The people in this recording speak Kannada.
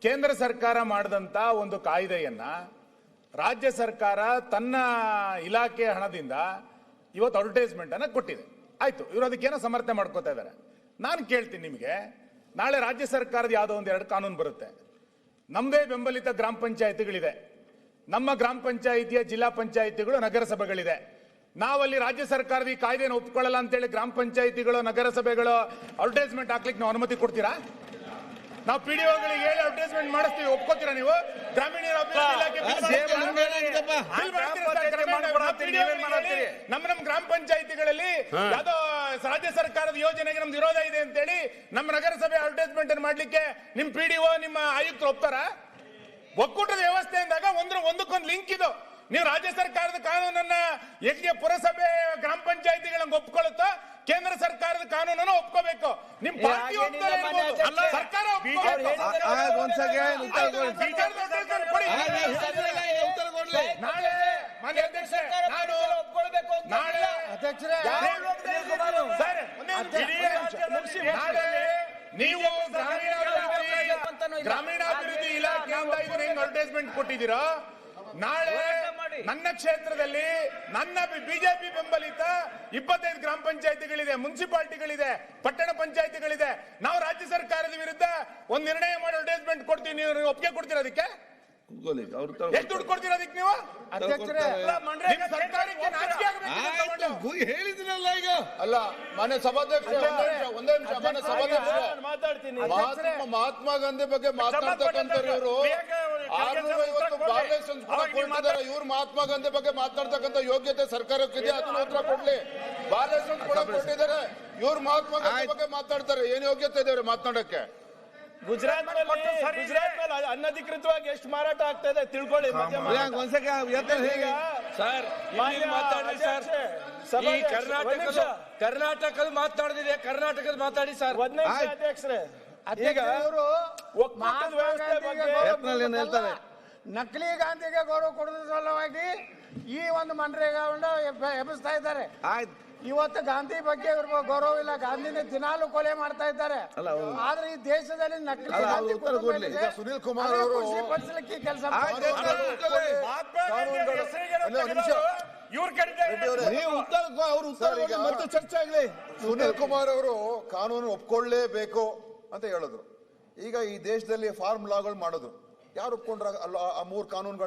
ಕೇಂದ್ರ ಸರ್ಕಾರ ಮಾಡಿದಂತ ಒಂದು ಕಾಯ್ದೆಯನ್ನ ರಾಜ್ಯ ಸರ್ಕಾರ ತನ್ನ ಇಲಾಖೆ ಹಣದಿಂದ ಇವತ್ತು ಅಡ್ವರ್ಟೈಸ್ಮೆಂಟ್ ಅನ್ನ ಕೊಟ್ಟಿದೆ. ಆಯ್ತು, ಇವರು ಅದಕ್ಕೇನೋ ಸಮರ್ಥನೆ ಮಾಡ್ಕೋತಾ ಇದ್ದಾರೆ. ನಾನು ಕೇಳ್ತೀನಿ ನಿಮಗೆ, ನಾಳೆ ರಾಜ್ಯ ಸರ್ಕಾರದ ಯಾವುದೋ ಒಂದು 2 ಕಾನೂನು ಬರುತ್ತೆ. ನಮ್ಮದೇ ಬೆಂಬಲಿತ ಗ್ರಾಮ ಪಂಚಾಯಿತಿಗಳಿದೆ, ನಮ್ಮ ಗ್ರಾಮ ಪಂಚಾಯಿತಿಯ ಜಿಲ್ಲಾ ಪಂಚಾಯಿತಿಗಳು, ನಗರಸಭೆಗಳಿದೆ. ನಾವಲ್ಲಿ ರಾಜ್ಯ ಸರ್ಕಾರದ ಈ ಕಾಯ್ದೆಯನ್ನು ಒಪ್ಕೊಳ್ಳಲ್ಲ ಅಂತೇಳಿ ಗ್ರಾಮ ಪಂಚಾಯಿತಿಗಳು, ನಗರಸಭೆಗಳು ಅಡ್ವರ್ಟೈಸ್ಮೆಂಟ್ ಹಾಕ್ಲಿಕ್ಕೆ ನಾವು ಅನುಮತಿ ಕೊಡ್ತೀರಾ? ನಾವು ಪಿಡಿಒಗಳಿಗೆ ಹೇಳಿ ಅಡ್ವರ್ಟೈಸ್ಮೆಂಟ್ ಮಾಡಿಸ್ತೀವಿ, ಒಪ್ಕೋತೀರಾ ನೀವು? ಗ್ರಾಮೀಣ ನಮ್ಮ ಗ್ರಾಮ ಪಂಚಾಯಿತಿಗಳಲ್ಲಿ ಯಾವ್ದೋ ರಾಜ್ಯ ಸರ್ಕಾರದ ಯೋಜನೆಗೆ ನಮ್ದು ವಿರೋಧ ಇದೆ ಅಂತೇಳಿ ನಮ್ಮ ನಗರಸಭೆ ಅಡ್ವರ್ಟೈಸ್ಮೆಂಟ್ ಮಾಡ್ಲಿಕ್ಕೆ ನಿಮ್ ಪಿಡಿಒ ನಿಮ್ಮ ಆಯುಕ್ತರು ಒಪ್ತಾರ? ಒಕ್ಕೂಟದ ವ್ಯವಸ್ಥೆ ಅಂದಾಗ ಒಂದಕ್ಕೊಂದು ಲಿಂಕ್ ಇದು. ನೀವು ರಾಜ್ಯ ಸರ್ಕಾರದ ಕಾನೂನನ್ನ ಹೆಂಗೆ ಪುರಸಭೆ ಗ್ರಾಮ ಪಂಚಾಯಿತಿಗಳನ್ನ ಒಪ್ಕೊಳ್ಳುತ್ತೋ ಕೇಂದ್ರ ಸರ್ಕಾರದ ಕಾನೂನನ್ನು ಒಪ್ಕೋಬೇಕು. ನಿಮ್ ಪಾರ್ಟಿ ಸರ್ಕಾರ ನಾಳೆ ಮಾನ್ಯ ಅಧ್ಯಕ್ಷ ನೀವು ಗ್ರಾಮೀಣಾಭಿವೃದ್ಧಿ ಇಲಾಖೆಯಿಂದ ಇದನ್ನ ಹೆಂಗ್ ಅಡ್ವರ್ಟೈಸ್ಮೆಂಟ್ ಕೊಟ್ಟಿದ್ದೀರಾ? ನಾಳೆ ನನ್ನ ಕ್ಷೇತ್ರದಲ್ಲಿ ನನ್ನ ಬಿಜೆಪಿ ಬೆಂಬಲಿತ 25 ಗ್ರಾಮ ಪಂಚಾಯಿತಿಗಳಿದೆ, ಮುನ್ಸಿಪಾಲಿಟಿಗಳಿದೆ, ಪಟ್ಟಣ ಪಂಚಾಯಿತಿಗಳಿದೆ. ನಾವು ರಾಜ್ಯ ಸರ್ಕಾರದ ವಿರುದ್ಧ ಒಂದು ನಿರ್ಣಯ ಮಾಡಿ ಅಡ್ವರ್ಟೈಸ್ಮೆಂಟ್ ಕೊಡ್ತೀವಿ. ನೀವು ಒಪ್ಪಿಗೆ ಕೊಡ್ತೀರಾ ಅದಕ್ಕೆ? ಎಷ್ಟು ದುಡ್ಡು ಕೊಡ್ತೀರಾ ಅದಕ್ಕೆ ನೀವು? ಹೇಳಿದ್ರಲ್ಲ ಈಗ. ಅಲ್ಲ ಮಾನ್ಯ ಸಭಾಧ್ಯಕ್ಷ, ಒಂದೇ ನಿಮಿಷ ಮಾನ್ಯ ಸಭಾಧ್ಯಕ್ಷ, ಮಹಾತ್ಮ ಗಾಂಧಿ ಬಗ್ಗೆ ಮಾತನಾಡ್ತಕ್ಕಂಥವ್ರು ಇವರು 650 ಬಾರ್ ಲೈಸೆನ್ಸ್ ಕೂಡ ಕೊಟ್ಟಿದ್ದಾರೆ. ಇವ್ರು ಮಹಾತ್ಮ ಗಾಂಧಿ ಬಗ್ಗೆ ಮಾತನಾಡ್ತಕ್ಕಂಥ ಯೋಗ್ಯತೆ ಸರ್ಕಾರಕ್ಕಿದೆ, ಅದನ್ನ ಉತ್ತರ ಕೊಡ್ಲಿ. ಬಾರ್ ಲೈಸೆನ್ಸ್ ಕೂಡ ಕೊಟ್ಟಿದ್ದಾರೆ, ಇವ್ರು ಮಹಾತ್ಮ ಗಾಂಧಿ ಬಗ್ಗೆ ಮಾತಾಡ್ತಾರೆ. ಏನ್ ಯೋಗ್ಯತೆ ಇದೆ ಮಾತನಾಡಕ್ಕೆ? ಗುಜರಾತ್ ಅನಧಿಕೃತವಾಗಿ ಎಷ್ಟು ಮಾರಾಟ ಆಗ್ತಾ ಇದೆ ತಿಳ್ಕೊಳ್ಳಿ. ಕರ್ನಾಟಕದ ಮಾತಾಡಿದ್ರೆ ಕರ್ನಾಟಕದ ಮಾತಾಡಿ ಸರ್. ಅಧ್ಯಕ್ಷರೇ, ಹೇಳ್ತಾರೆ ನಕಲಿ ಗಾಂಧಿಗೆ ಗೌರವ ಕೊಡುವ ಸಲುವಾಗಿ ಈ ಒಂದು ಮನ್ರೇಗಾವನ್ನ ಎಬ್ಬಿಸ್ತಾ ಇದ್ದಾರೆ. ಇವತ್ತು ಗಾಂಧಿ ಬಗ್ಗೆ ಗೌರವ ಇಲ್ಲ, ಗಾಂಧಿನ ದಿನಾಲು ಕೊಲೆ ಮಾಡ್ತಾ ಇದ್ದಾರೆ. ಆದ್ರೆ ಈ ದೇಶದಲ್ಲಿ ನಕಲಿ ಸುನೀಲ್ ಕುಮಾರ್ ಅವರು ಕೆಲಸ ಚರ್ಚೆ ಆಗಲಿ. ಸುನೀಲ್ ಕುಮಾರ್ ಅವರು ಕಾನೂನು ಒಪ್ಕೊಳ್ಳೇಬೇಕು ಅಂತ ಹೇಳಿದ್ರು. ಈಗ ಈ ದೇಶದಲ್ಲಿ ಫಾರ್ಮ್ ಲಾಗಳು ಮಾಡಿದ್ರು, ಯಾರು ಒಪ್ಕೊಂಡ್ರ? ಆ 3 ಕಾನೂನುಗಳು